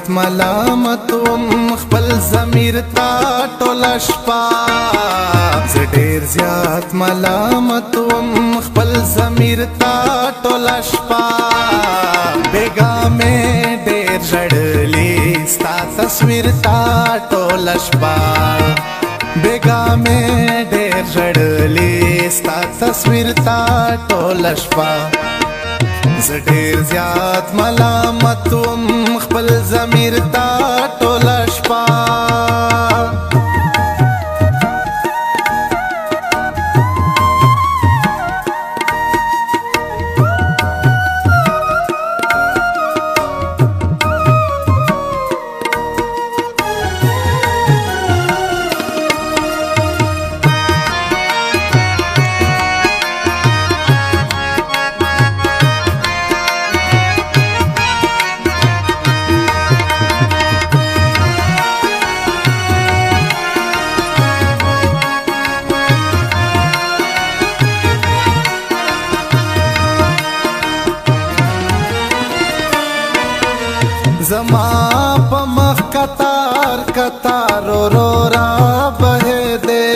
زیات ملامت وم خپل ضمیر تا ټوله شپه زه ډېر زیات ملامت وم خپل ضمیر تا ټوله شپه بېګا مې ډېر ژړلي ستا تصویر تا ټوله شپه بېګا مې ډېر ژړلي ستا تصویر تا ټوله شپه زه ډېر زیات ملامت وم خپل ضمیر تا ټوله شپه زما په مخ کتار کتار رو را بهه دے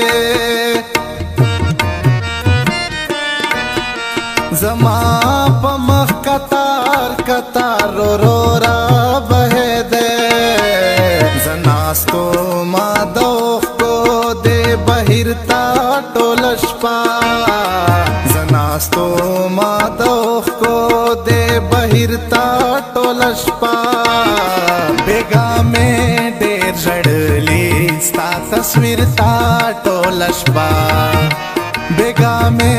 زما په مخ کتار کتار رو را بهه دے زناستو ما دوخ کو دے بهر تا ټوله شپه زناستو ما دوخ کو دے بهر تا ټوله شپه بېګا مې ډېر ژړلي ستا تصویر تا ټوله شپه بېګا مې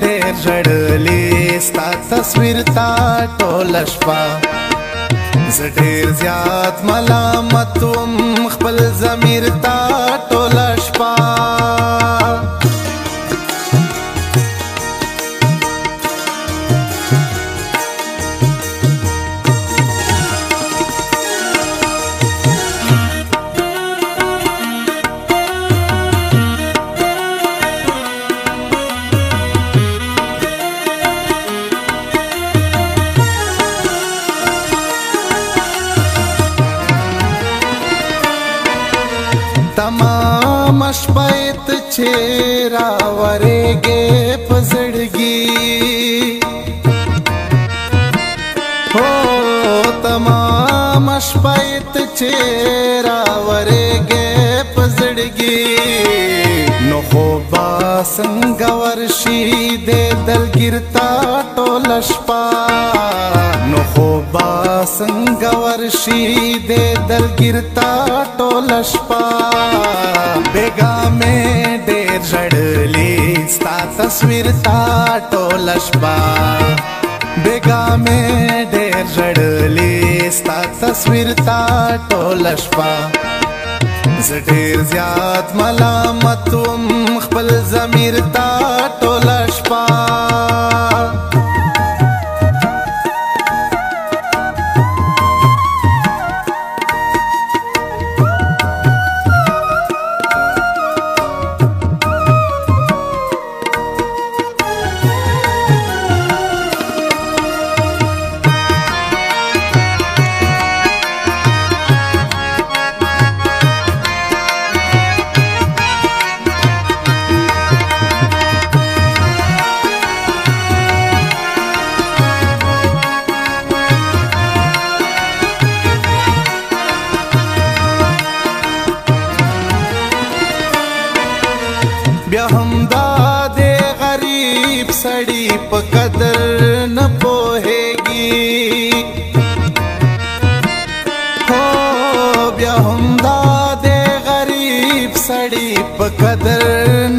ډېر ژړلي ستا تصویر تا ټوله شپه زه ډېر زیات ملامت وم خپل ضمیر تا ټوله شپه تمام شپایت چیرا ورګې په زړګي هو تمام شپایت چیرا ورګې په زړګي نو خو با څنګه ورشي دې دلګیر تا ټوله شپه نو خو با څنګه ورشي دې دلګیر تا ټوله شپه بېګا مې ډېر ژړلي ستا تصویر تا ټوله شپه بېګا مې ډېر ژړلي ستا تصویر تا ټوله شپه زه ډېر زیات ملامت وم خپل ضمیر تا ټوله شپه بیا هم دا دې غریب سړی په قدر نه پوهېږي هو بیا هم دا دې غریب سړی په قدر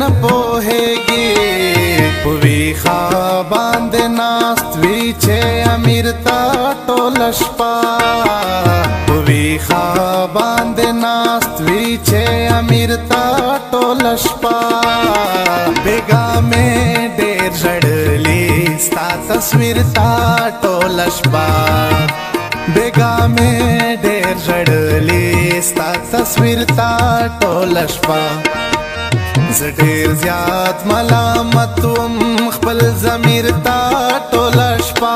نه پوهېږي په ویښه باندې ناست وي چې امیر تا ټوله شپه په ویښه باندې ناست وي چې امیر تا ټوله شپه بېګا مې ډېر ژړلي ستا تصویر تا ټوله شپه بېګا مې ډېر ژړلي ستا تصویر تا ټوله شپه زه ډېر زیات ملامت وم خپل ضمیر تا ټوله شپه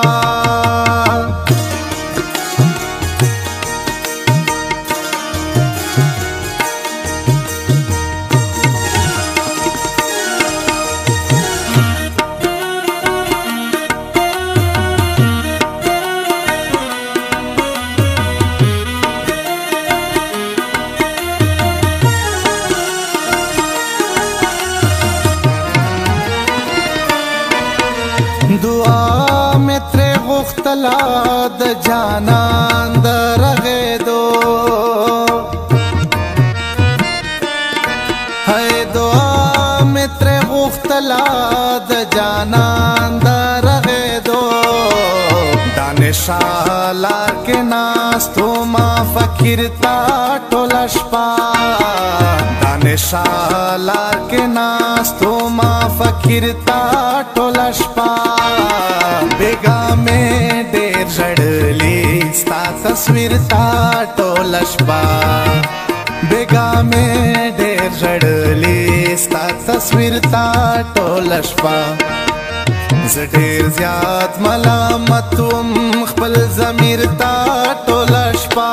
غختلا د جانان د رغېدو هی دعا مې ترې غوښتله د جانان د رغېدو دانشه لار کې ناست وما فکر تا ټوله شپه دانشه لار کې ناست وما فکر تا ټوله شپه بیګا مې ډېر ژړلي ستا تصویر تا ټوله شپه بیګا مې ډېر ژړلي ستا تصویر تا ټوله شپه زه ډېر زیات ملامت وم خپل ضمیر تا ټوله شپه